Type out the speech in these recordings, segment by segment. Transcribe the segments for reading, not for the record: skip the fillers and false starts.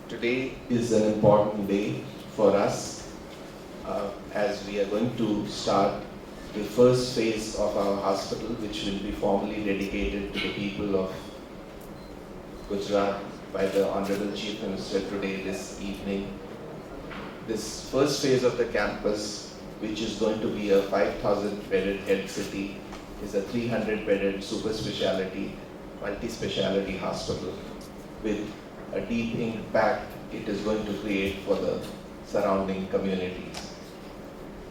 Today is an important day for us as we are going to start the first phase of our hospital, which will be formally dedicated to the people of Gujarat by the Honorable Chief Minister today this evening. This first phase of the campus, which is going to be a 5,000 bedded health city, is a 300 bedded super speciality, multi-speciality hospital with a deep impact it is going to create for the surrounding communities.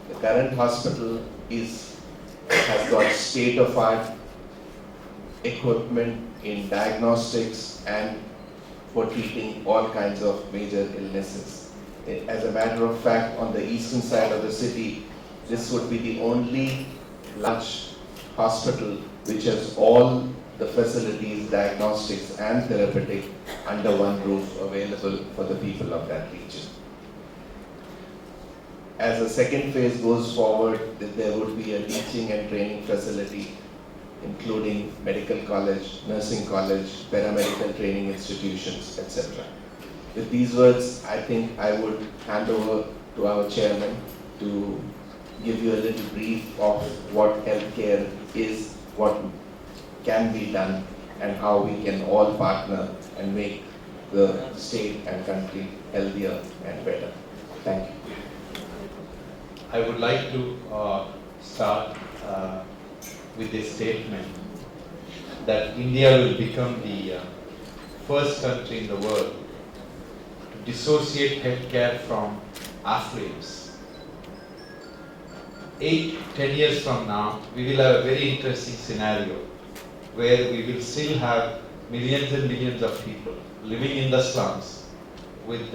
The current hospital has got state-of-art equipment in diagnostics and for treating all kinds of major illnesses. As a matter of fact, on the eastern side of the city, this would be the only large hospital which has all the facilities, diagnostics and therapeutic under one roof available for the people of that region. As the second phase goes forward, there would be a teaching and training facility including medical college, nursing college, paramedical training institutions, etc. With these words, I think I would hand over to our chairman to give you a little brief of what healthcare is, what can be done, and how we can all partner and make the state and country healthier and better. Thank you. I would like to start with a statement that India will become the first country in the world to dissociate healthcare from affluence. 8-10 years from now, we will have a very interesting scenario where we will still have millions and millions of people living in the slums with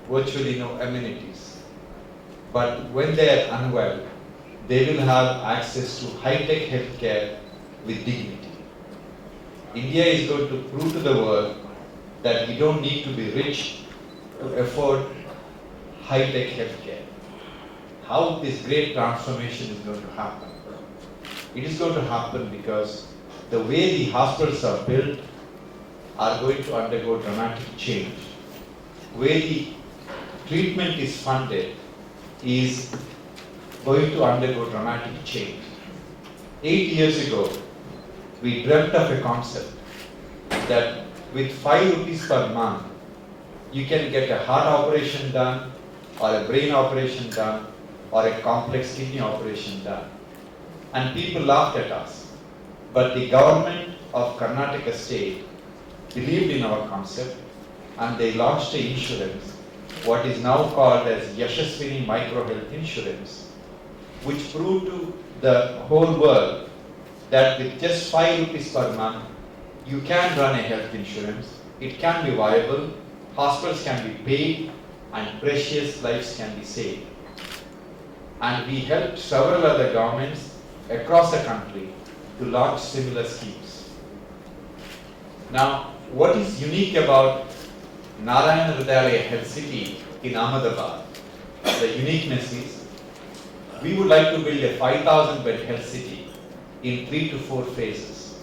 virtually no amenities. But when they are unwell, they will have access to high-tech healthcare with dignity. India is going to prove to the world that we don't need to be rich to afford high-tech healthcare. How this great transformation is going to happen? It is going to happen because the way the hospitals are built are going to undergo dramatic change. Where the treatment is funded is going to undergo dramatic change. 8 years ago, we dreamt of a concept that with 5 rupees per month, you can get a heart operation done, or a brain operation done, or a complex kidney operation done. And people laughed at us. But the government of Karnataka state believed in our concept and they launched an insurance, what is now called as Yashaswini Micro Health Insurance, which proved to the whole world that with just 5 rupees per month, you can run a health insurance, it can be viable, hospitals can be paid, and precious lives can be saved. And we helped several other governments across the country to launch similar schemes. Now, what is unique about Narayana Hridayalaya Health City in Ahmedabad? The uniqueness is, we would like to build a 5,000 bed health city in 3 to 4 phases.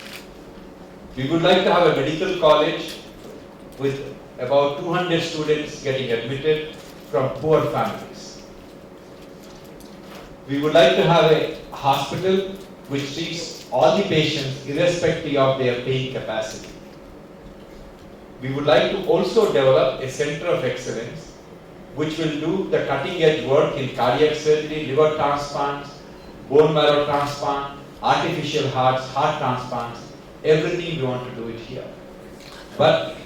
We would like to have a medical college with about 200 students getting admitted from poor families. We would like to have a hospital which treats all the patients irrespective of their paying capacity. We would like to also develop a center of excellence which will do the cutting edge work in cardiac surgery, liver transplants, bone marrow transplant, artificial hearts, heart transplants, everything we want to do it here. But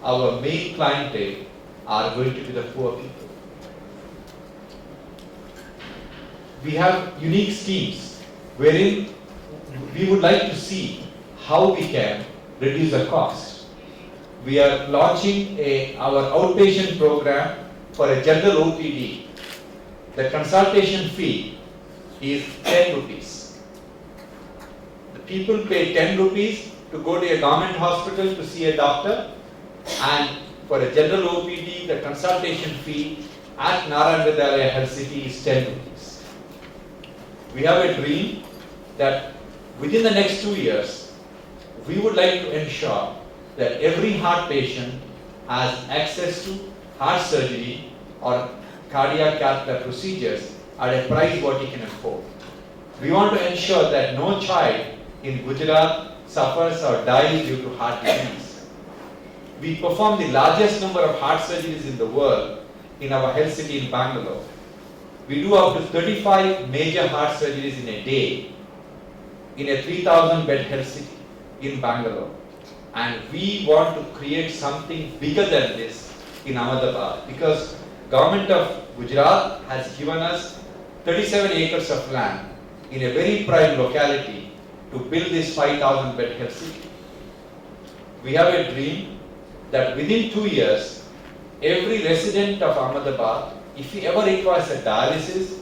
our main clientele are going to be the poor people. We have unique schemes wherein we would like to see how we can reduce the cost. We are launching our outpatient program for a general OPD. The consultation fee is 10 rupees. The people pay 10 rupees to go to a government hospital to see a doctor, and for a general OPD, the consultation fee at Narayana Hridayalaya Health City is 10 rupees. We have a dream that within the next 2 years, we would like to ensure that every heart patient has access to heart surgery or cardiac catheter procedures at a price what he can afford. We want to ensure that no child in Gujarat suffers or dies due to heart disease. We perform the largest number of heart surgeries in the world in our health city in Bangalore. We do up to 35 major heart surgeries in a day in a 3,000 bed health city in Bangalore. And we want to create something bigger than this in Ahmedabad because government of Gujarat has given us 37 acres of land in a very prime locality to build this 5,000 bed health city. We have a dream that within 2 years, every resident of Ahmedabad, if he ever requires a dialysis,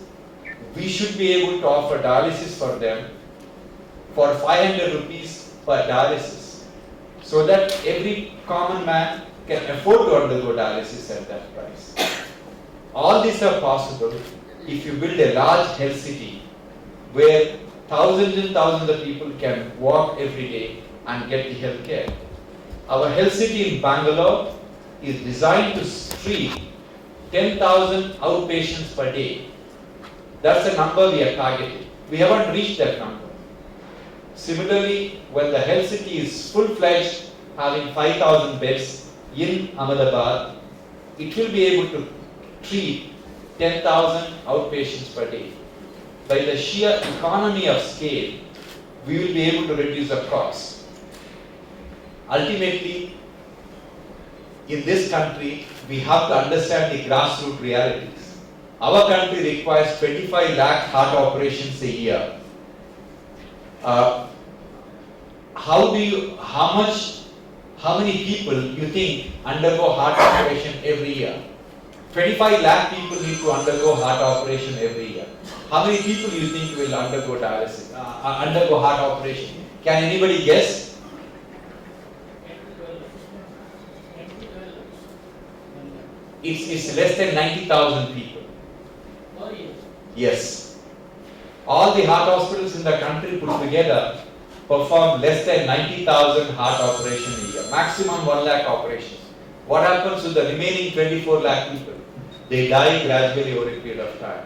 we should be able to offer dialysis for them for 500 rupees per dialysis, so that every common man can afford to undergo dialysis at that price. All these are possible if you build a large health city where thousands and thousands of people can walk every day and get the health care. Our health city in Bangalore is designed to treat 10,000 outpatients per day. That's the number we are targeting. We haven't reached that number. Similarly, when the health city is full-fledged, having 5,000 beds in Ahmedabad, it will be able to treat 10,000 outpatients per day. By the sheer economy of scale, we will be able to reduce the cost. Ultimately, in this country, we have to understand the grassroots realities. Our country requires 25 lakh heart operations a year. How many people you think undergo heart operation every year? 25 lakh people need to undergo heart operation every year. How many people you think will undergo dialysis, undergo heart operation? Can anybody guess? It's less than 90,000 people. Yes. All the heart hospitals in the country put together perform less than 90,000 heart operations a year. Maximum 1 lakh operations. What happens to the remaining 24 lakh people? They die gradually over a period of time.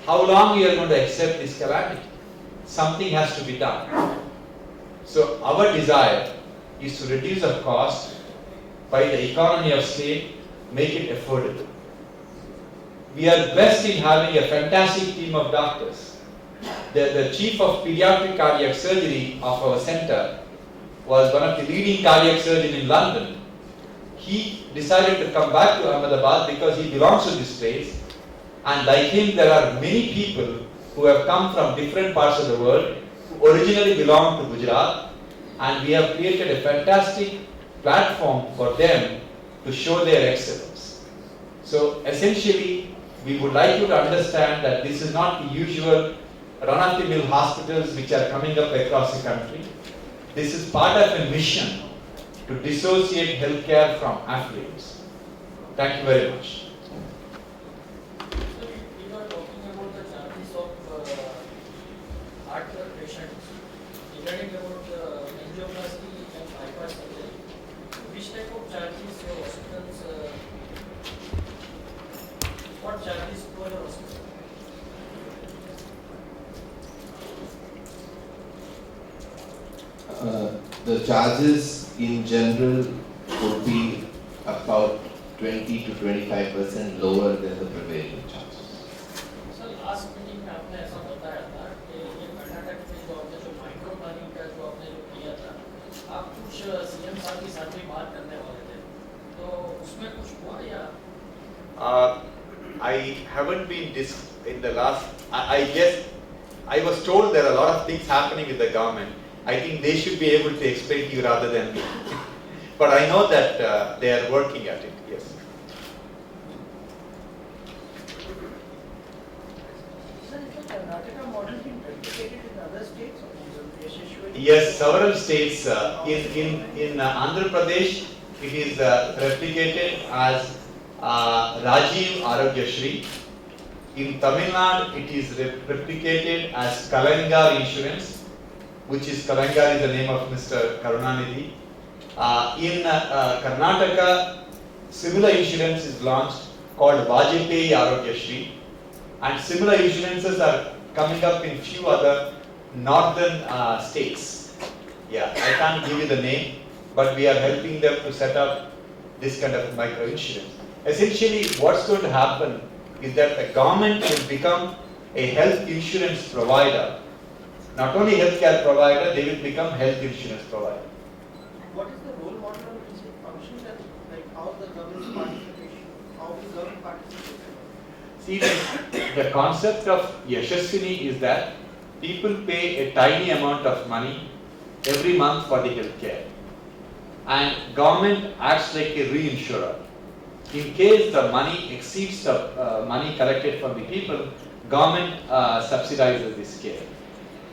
How long we are going to accept this calamity? Something has to be done. So our desire is to reduce the cost by the economy of scale, make it affordable. We are blessed in having a fantastic team of doctors. The chief of pediatric cardiac surgery of our center was one of the leading cardiac surgeons in London. He decided to come back to Ahmedabad because he belongs to this place. And like him, there are many people who have come from different parts of the world who originally belong to Gujarat. And we have created a fantastic platform for them to show their excellence. So essentially, we would like you to understand that this is not the usual run-of-the-mill hospitals which are coming up across the country. This is part of a mission to dissociate healthcare from affluence. Thank you very much. So we were talking about the charges of heart patients. Regarding about angioplasty and bypass surgery, which type of charges your hospitals? What charges for your hospital? The charges in general would be about 20 to 25% lower than the prevailing charges. Sir last meeting में आपने ऐसा बताया था कि ये कर्नाटक में जो आपने जो माइक्रो प्लानिंग का जो आपने जो किया था, आप कुछ सीएम साहब के साथ भी बात करने वाले थे, तो उसमें कुछ हुआ या? I haven't been in the last. I guess I was told there are a lot of things happening with the government. I think they should be able to explain to you rather than me. But I know that they are working at it. Yes. Sir, is the Karnataka model being replicated in other states or Yes, several states. In Andhra Pradesh, it is replicated as Rajiv Arogya Shri. In Tamil Nadu, it is replicated as Kalangar Insurance, which is Kalangar is the name of Mr. Karunanidhi. In Karnataka, similar insurance is launched called Vajpayee Arogyashri, and similar insurances are coming up in few other northern states. Yeah, I can't give you the name, but we are helping them to set up this kind of micro insurance. Essentially, what's going to happen is that the government will become a health insurance provider. Not only healthcare provider, they will become health insurance provider. What is the role model which it functions and like how the government participation, how the government participates? See, the concept of Yashaswini is that people pay a tiny amount of money every month for the healthcare, and government acts like a reinsurer. In case the money exceeds the money collected from the people, government subsidizes this care.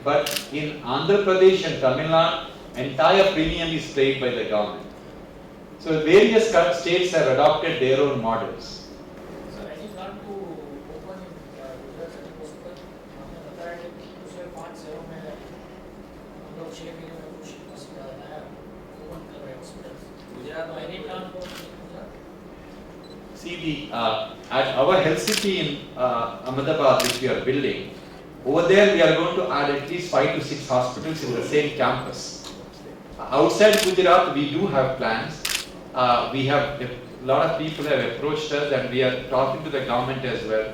But in Andhra Pradesh and Tamil Nadu, entire premium is paid by the government. So various states have adopted their own models. Sir ऐसी plan को open Gujarat से possible आपने बताया कि दूसरे 5 शहरों में हम लोग 6 महीने में कुछ हॉस्पिटल नया ओपन कर रहे हैं हॉस्पिटल गुजरात में एनी प्लान को See, at our health city in Ahmedabad, which we are building, over there we are going to add at least 5 to 6 hospitals in the same campus. Outside Gujarat, we do have plans. We have a lot of people have approached us, and we are talking to the government as well.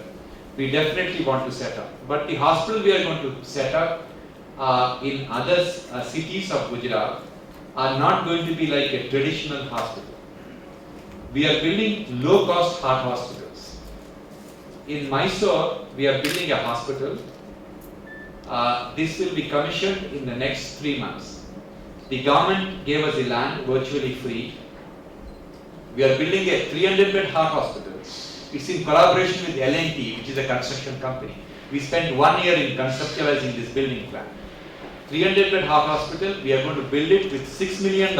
We definitely want to set up. But the hospital we are going to set up in other cities of Gujarat are not going to be like a traditional hospital. We are building low-cost heart hospitals. In Mysore, we are building a hospital. This will be commissioned in the next 3 months. The government gave us the land virtually free. We are building a 300-bed heart hospital. It's in collaboration with L&T, which is a construction company. We spent 1 year in conceptualizing this building plan. 300-bed heart hospital, we are going to build it with $6 million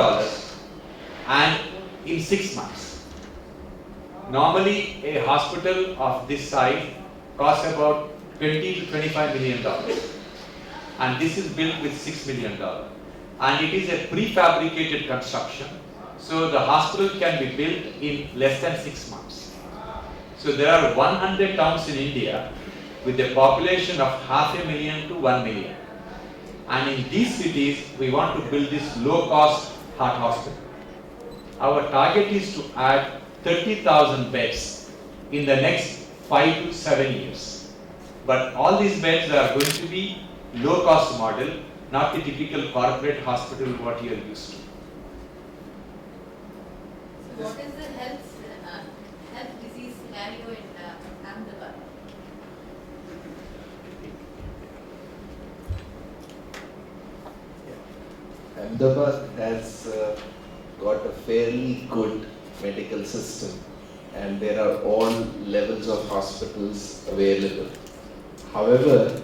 and in 6 months. Normally, a hospital of this size costs about $20 to $25 million. And this is built with $6 million. And it is a prefabricated construction. So the hospital can be built in less than 6 months. So there are 100 towns in India with a population of 500,000 to 1 million. And in these cities, we want to build this low-cost heart hospital. Our target is to add 30,000 beds in the next 5 to 7 years. But all these beds are going to be low-cost model, not the typical corporate hospital what you are used to. So what is the health disease scenario in Ahmedabad? Ahmedabad has got a fairly good medical system, and there are all levels of hospitals available. However,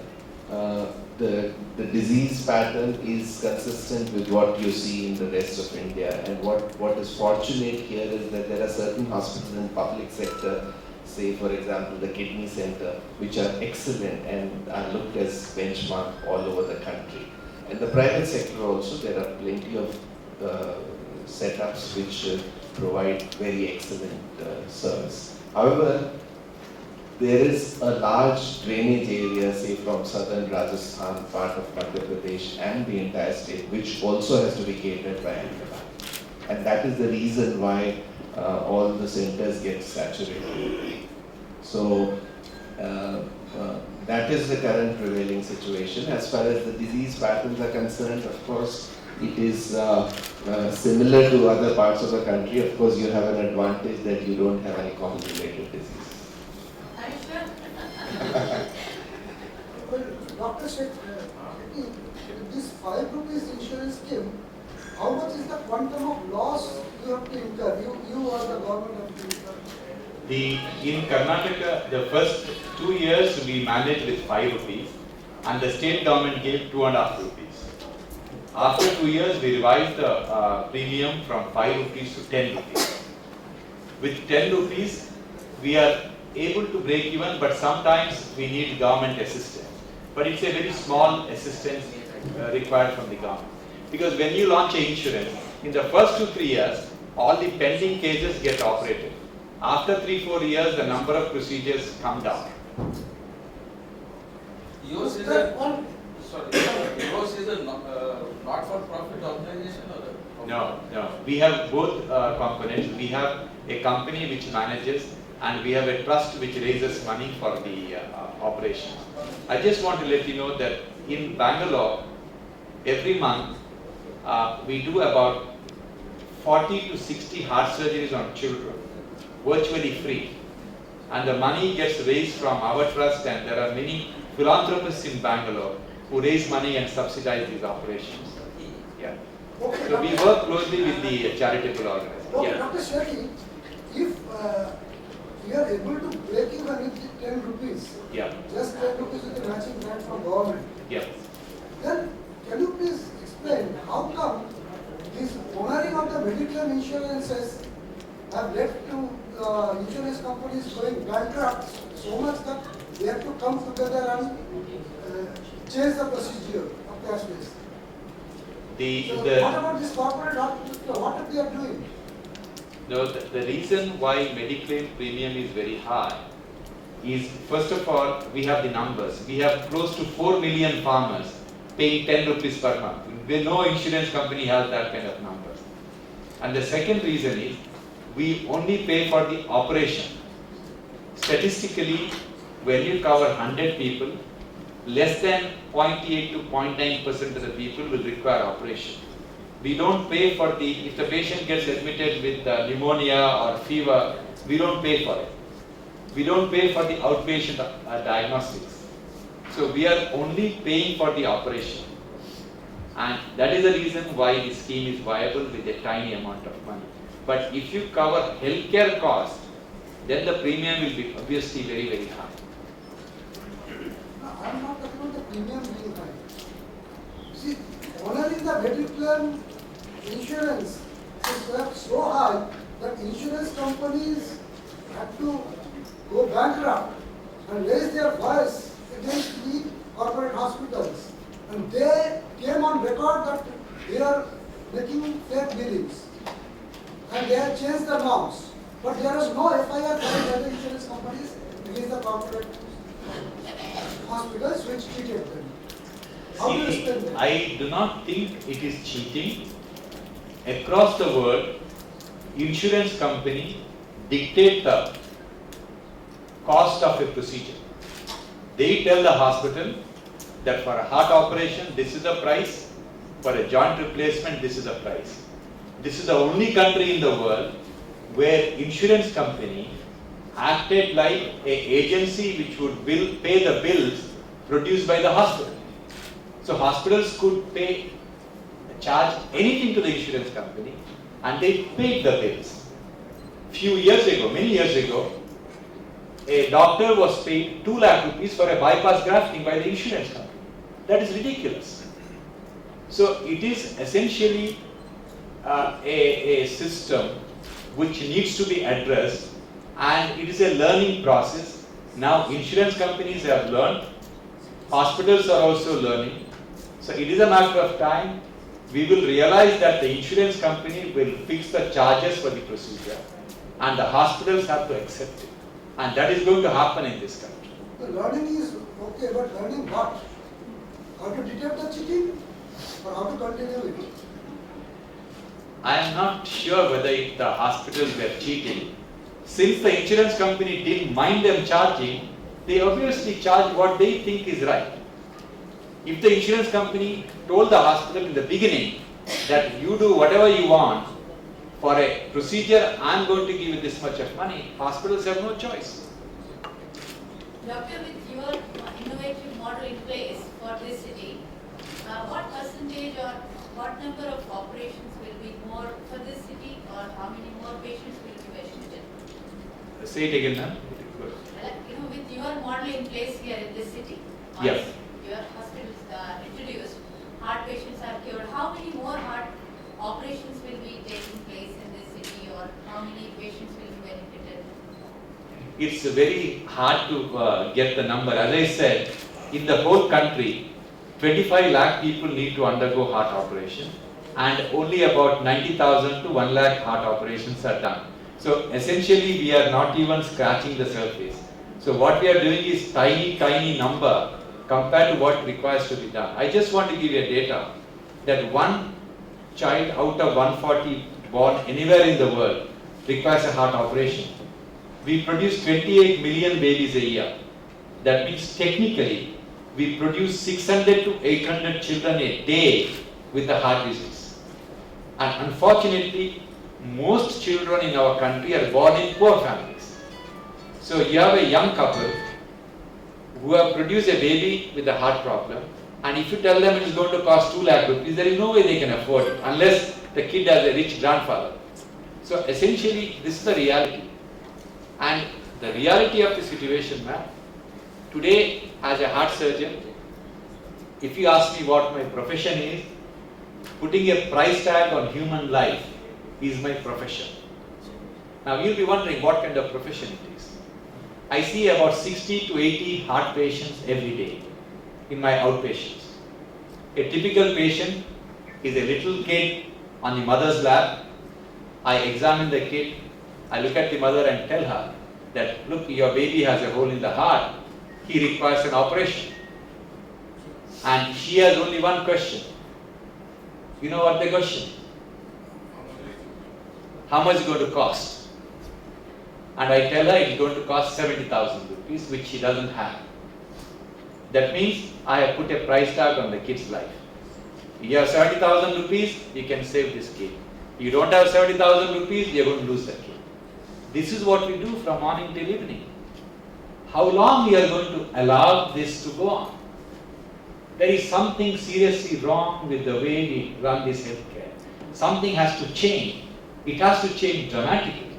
the disease pattern is consistent with what you see in the rest of India, and what is fortunate here is that there are certain hospitals in public sector, say for example the kidney center, which are excellent and are looked as benchmark all over the country. And the private sector also, there are plenty of setups which provide very excellent service. However, there is a large drainage area, say from southern Rajasthan, part of Madhya Pradesh and the entire state, which also has to be catered by Ahmedabad. And that is the reason why all the centers get saturated. So that is the current prevailing situation. As far as the disease patterns are concerned, of course, it is similar to other parts of the country. Of course, you have an advantage that you don't have any common-related disease. Are you sure? Well, Dr. Shetty, this 5 rupees insurance scheme, how much is the quantum of loss you have to incur? You or the government have to incur? In Karnataka, the first 2 years we managed with 5 rupees, and the state government gave 2.5 rupees. After 2 years, we revised the premium from 5 rupees to 10 rupees. With 10 rupees, we are able to break even, but sometimes we need government assistance. But it's a very small assistance required from the government. Because when you launch an insurance, in the first 2-3 years, all the pending cases get operated. After 3-4 years, the number of procedures come down. Yours is That a, one, sorry, yours is a not-for-profit organization or a? No. We have both components. We have a company which manages, and we have a trust which raises money for the operations. I just want to let you know that in Bangalore, every month, we do about 40 to 60 heart surgeries on children, virtually free. And the money gets raised from our trust, and there are many philanthropists in Bangalore who raise money and subsidize these operations. Yeah. okay, So we work closely with the charitable organization. okay, Yeah. Dr. Shetty, if you are able to break even with 10 rupees, Yeah. just 10 rupees with the matching grant from government, Yeah. then can you please explain how come this honoring of the medical insurances have led to insurance companies going bankrupt so much that they have to come together and change the procedure of cashless? So what about this corporate hospital? What are they are doing? No, the reason why Mediclaim premium is very high is, first of all, we have the numbers. We have close to 4 million farmers paying 10 rupees per month. No insurance company has that kind of numbers. And the second reason is, we only pay for the operation. Statistically, when you cover 100 people, less than 0.8 to 0.9% of the people will require operation. We don't pay for the, if the patient gets admitted with pneumonia or fever, we don't pay for it. We don't pay for the outpatient diagnostics. So we are only paying for the operation. And that is the reason why the scheme is viable with a tiny amount of money. But if you cover healthcare cost, then the premium will be obviously very, very high. No, I am not talking about the premium being high. See, honoring the medical insurance is so high that insurance companies had to go bankrupt and raise their voice against the corporate hospitals. And they came on record that they are making fake billings. And they have changed the norms. But there is no FIR filed by the insurance companies against the corporate hospitals which cheated them. How do you See, explain that? I do not think it is cheating. Across the world, insurance company dictate the cost of a procedure. They tell the hospital that for a heart operation, this is the price. For a joint replacement, this is the price. This is the only country in the world where insurance company acted like an agency which would pay the bills produced by the hospital. So hospitals could charge anything to the insurance company, and they paid the bills. Few years ago, many years ago, a doctor was paid 2 lakh rupees for a bypass grafting by the insurance company. That is ridiculous. So it is essentially a system which needs to be addressed, and it is a learning process. Now insurance companies have learned, hospitals are also learning. So it is a matter of time. We will realize that the insurance company will fix the charges for the procedure, and the hospitals have to accept it. And that is going to happen in this country. The learning is okay, but learning what? How to detect the cheating or how to continue it? I am not sure whether if the hospitals were cheating. Since the insurance company didn't mind them charging, they obviously charge what they think is right. If the insurance company told the hospital in the beginning that you do whatever you want for a procedure, I am going to give you this much of money, hospitals have no choice. Doctor, with your innovative model in place for this city, what percentage or what number of operations will be more for this city, or how many more patients will be admitted? Say it again, ma'am. With your model in place here in this city, Yes. your hospitals introduced, heart patients are cured. How many more heart operations will be taking place in this city, or how many patients will be benefited? It's very hard to get the number. As I said, in the whole country, 25 lakh people need to undergo heart operation. and only about 90,000 to 1 lakh heart operations are done. So essentially we are not even scratching the surface. So what we are doing is tiny number compared to what requires to be done. I just want to give you a data that one child out of 140 born anywhere in the world requires a heart operation. We produce 28 million babies a year. That means technically we produce 600 to 800 children a day with the heart disease. And unfortunately, most children in our country are born in poor families. So you have a young couple who have produced a baby with a heart problem, and if you tell them it is going to cost 2 lakh rupees, there is no way they can afford it unless the kid has a rich grandfather. So essentially, this is the reality. And the reality of the situation, ma'am, today as a heart surgeon, if you ask me what my profession is, putting a price tag on human life is my profession. Now you'll be wondering what kind of profession it is. I see about 60 to 80 heart patients every day in my outpatients. A typical patient is a little kid on the mother's lap. I examine the kid, I look at the mother and tell her that, look, your baby has a hole in the heart, he requires an operation. And she has only one question. You know what the question? How much is it going to cost? And I tell her it's going to cost 70,000 rupees, which she doesn't have. That means I have put a price tag on the kid's life. You have 70,000 rupees, you can save this kid. You don't have 70,000 rupees, you're going to lose the kid. This is what we do from morning till evening. How long we are going to allow this to go on? There is something seriously wrong with the way we run this healthcare. Something has to change. It has to change dramatically.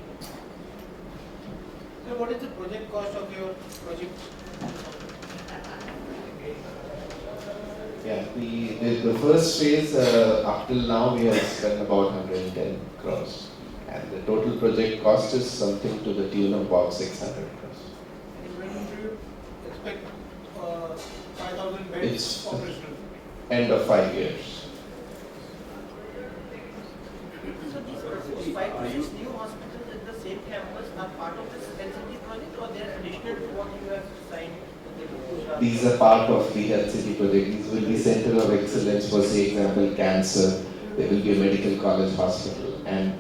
So what is the project cost of your project? Yeah, the first phase up till now we have spent about 110 crores, and the total project cost is something to the tune of about 600 crores. And when do you expect 5,000 beds It's operational? end of 5 years. So these 5 to 6 new hospitals in the same campus are part of this LCT project, or they are additional to what you have signed? These are part of the Health City project. These will be center of excellence for, say, example, cancer. There will be a medical college hospital and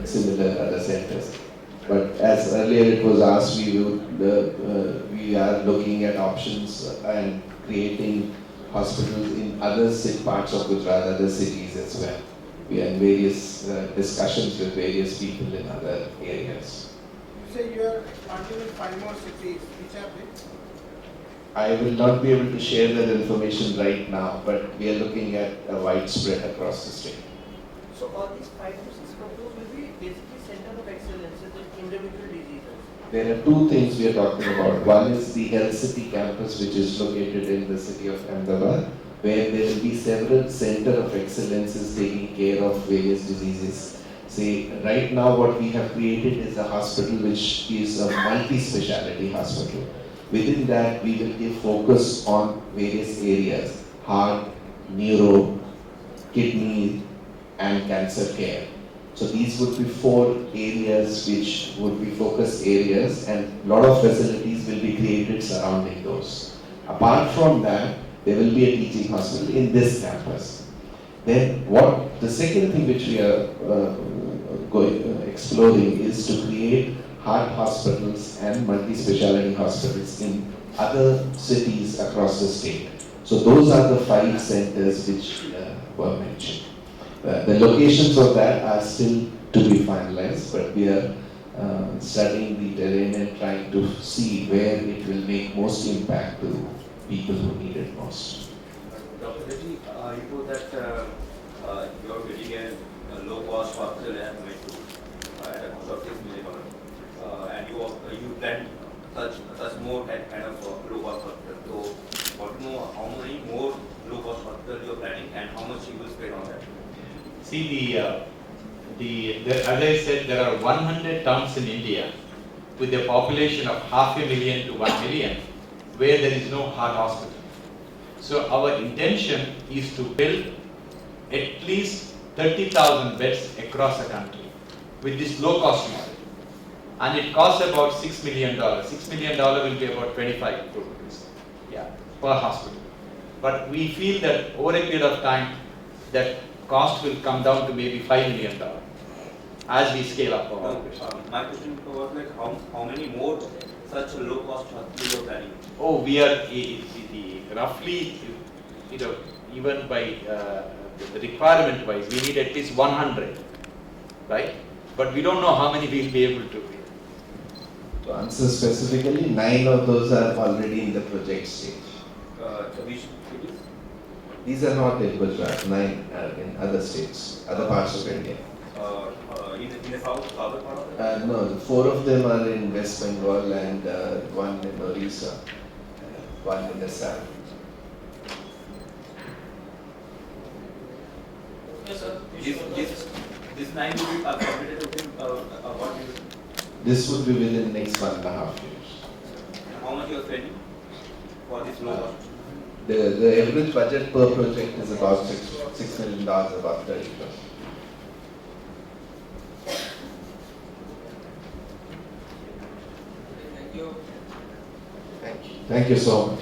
similar other centers. But as earlier it was asked, we are looking at options and creating hospitals in other parts of Gujarat, other cities as well. We are in various discussions with various people in other areas. You say you are expanding in 5 more cities. Which are they? I will not be able to share that information right now, but we are looking at a widespread across the state. So all these 5 to 6 proposals will be basically center of excellence in individual diseases. There are two things we are talking about. One is the Health City campus, which is located in the city of Ahmedabad, where there will be several center of excellences taking care of various diseases. Say, right now what we have created is a hospital which is a multi-speciality hospital. Within that, we will give focus on various areas: heart, neuro, kidney, and cancer care. So these would be 4 areas which would be focus areas, and a lot of facilities will be created surrounding those. Apart from that, there will be a teaching hospital in this campus. Then the second thing which we are exploring is to create heart hospitals and multi-speciality hospitals in other cities across the state. So those are the 5 centers which were mentioned. The locations of that are still to be finalized, but we are studying the terrain and trying to see where it will make most impact to people who need it most. Dr. Shetty, you told that you are building a low-cost hospital at a cost of $6 million. And you plan such more kind of low-cost hospital. So, want to know how many more low-cost hospitals you are planning and how much you will spend on that? See, as I said, there are 100 towns in India with a population of 500,000 to 1 million where there is no heart hospital. So our intention is to build at least 30,000 beds across the country with this low cost model. And it costs about $6 million. $6 million will be about 25 crore rupees, yeah, per hospital. But we feel that over a period of time, that cost will come down to maybe $5 million as we scale up our operations. My question was like how many more such low cost hospitals you are planning? Oh, we are roughly, even by the requirement wise, we need at least 100, right? But we don't know how many we'll be able to. To answer specifically, 9 of those are already in the project stage. Which cities? These are not in Gujarat, 9 are in other states, other parts of India. In the southern part of the No, 4 of them are in West Bengal and 1 in Orissa, 1 in the south. Yes, sir. This 9 will be completed within what year? This would be within next 1.5 years. How much you are spending for this low cost? The average budget per project is about $6 million, about 30%. Thank you. Thank you so much.